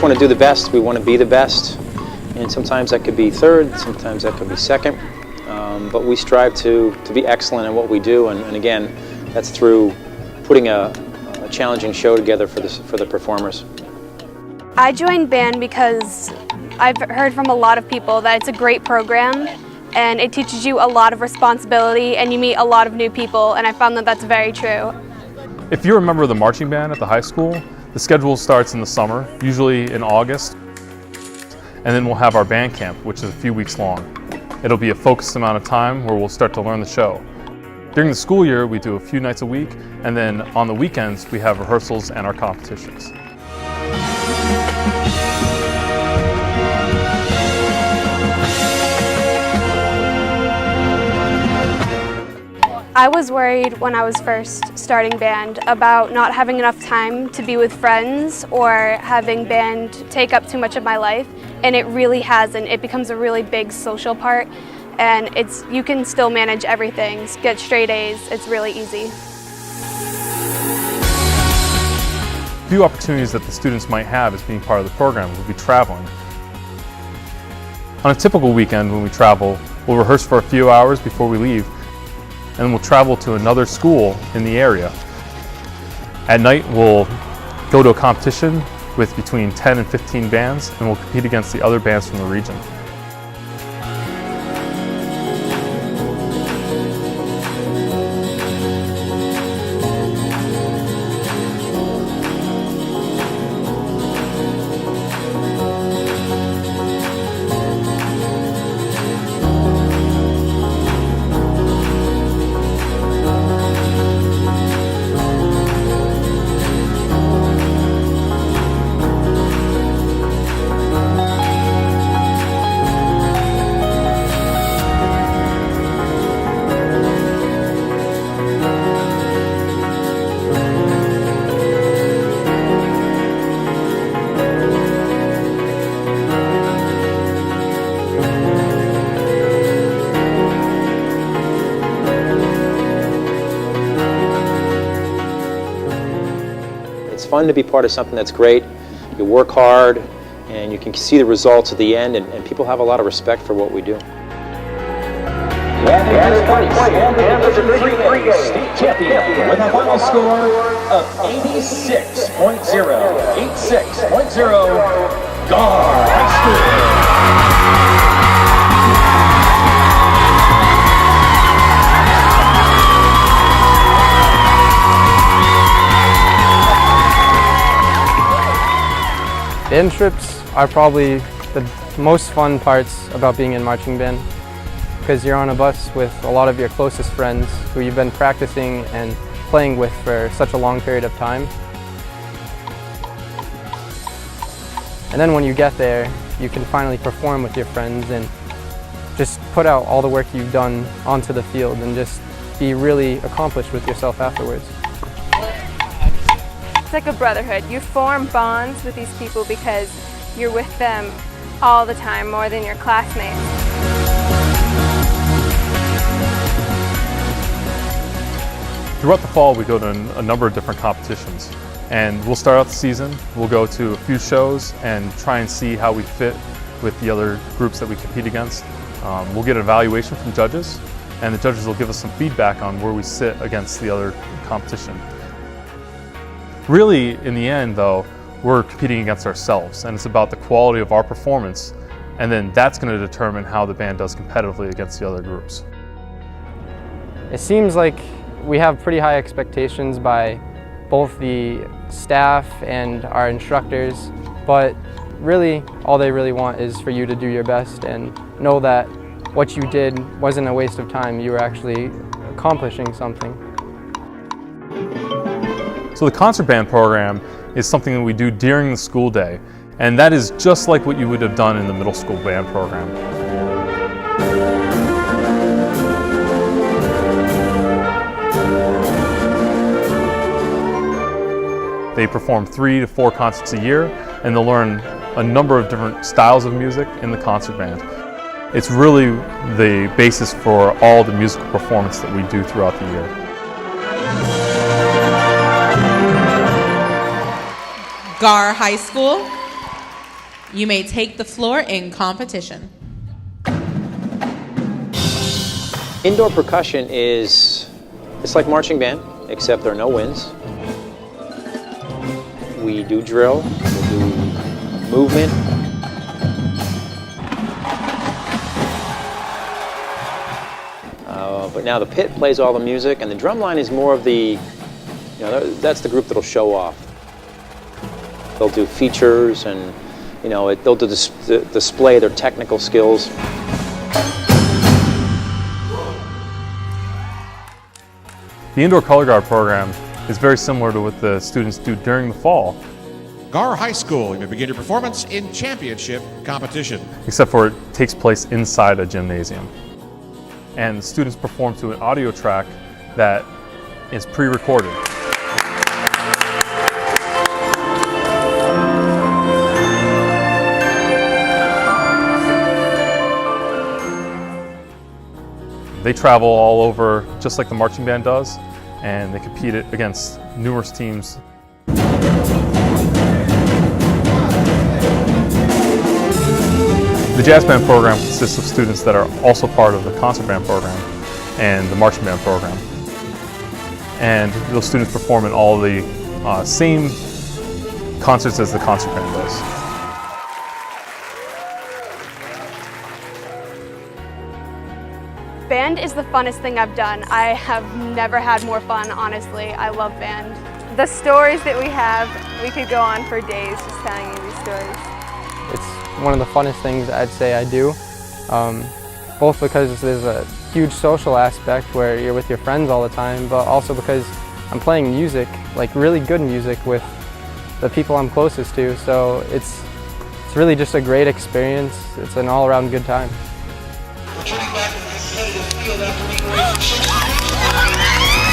want to do the best. We want to be the best. And sometimes that could be third, sometimes that could be second. But we strive to be excellent in what we do. And again, that's through putting a challenging show together for the performers. I joined band because I've heard from a lot of people that it's a great program and it teaches you a lot of responsibility and you meet a lot of new people, and I found that that's very true. If you're a member of the marching band at the high school, the schedule starts in the summer, usually in August, and then we'll have our band camp, which is a few weeks long. It'll be a focused amount of time where we'll start to learn the show. During the school year, we do a few nights a week, and then on the weekends, we have rehearsals and our competitions. I was worried when I was first starting band about not having enough time to be with friends or having band take up too much of my life, and it really hasn't. It becomes a really big social part, and you can still manage everything, get straight A's, it's really easy. A few opportunities that the students might have as being part of the program will be traveling. On a typical weekend when we travel, we'll rehearse for a few hours before we leave, and then we'll travel to another school in the area. At night, we'll go to a competition with between 10 and 15 bands, and we'll compete against the other bands from the region. It's fun to be part of something that's great. You work hard, and you can see the results at the end, and people have a lot of respect for what we do. And his place, and the Division 3A state champion with a final score of 86.0, Gahr High School. Band trips are probably the most fun parts about being in marching band, because you're on a bus with a lot of your closest friends who you've been practicing and playing with for such a long period of time. And then when you get there, you can finally perform with your friends and just put out all the work you've done onto the field and just be really accomplished with yourself afterwards. It's like a brotherhood. You form bonds with these people because you're with them all the time, more than your classmates. Throughout the fall, we go to a number of different competitions. And we'll start out the season, we'll go to a few shows and try and see how we fit with the other groups that we compete against. We'll get an evaluation from judges, and the judges will give us some feedback on where we sit against the other competition. Really, in the end though, we're competing against ourselves, and it's about the quality of our performance, and then that's going to determine how the band does competitively against the other groups. It seems like we have pretty high expectations by both the staff and our instructors, but really all they really want is for you to do your best and know that what you did wasn't a waste of time. You were actually accomplishing something. So the concert band program is something that we do during the school day, and that is just like what you would have done in the middle school band program. They perform 3 to 4 concerts a year, and they'll learn a number of different styles of music in the concert band. It's really the basis for all the musical performance that we do throughout the year. Gahr High School. You may take the floor in competition. Indoor percussion it's like marching band, except there are no winds. We do drill, we do movement. But now the pit plays all the music, and the drum line is more of the, that's the group that'll show off. They'll do features, and they'll display their technical skills. The Indoor Color Guard program is very similar to what the students do during the fall. Gahr High School, you may begin your performance in championship competition. Except for it takes place inside a gymnasium. And the students perform to an audio track that is pre-recorded. They travel all over just like the marching band does, and they compete against numerous teams. The jazz band program consists of students that are also part of the concert band program and the marching band program. And those students perform in all the same concerts as the concert band does. Band is the funnest thing I've done. I have never had more fun, honestly. I love band. The stories that we have, we could go on for days just telling you these stories. It's one of the funnest things I'd say I do, both because there's a huge social aspect where you're with your friends all the time, but also because I'm playing music, like really good music, with the people I'm closest to, so it's really just a great experience. It's an all-around good time. Returning back to the competitive field after being raised.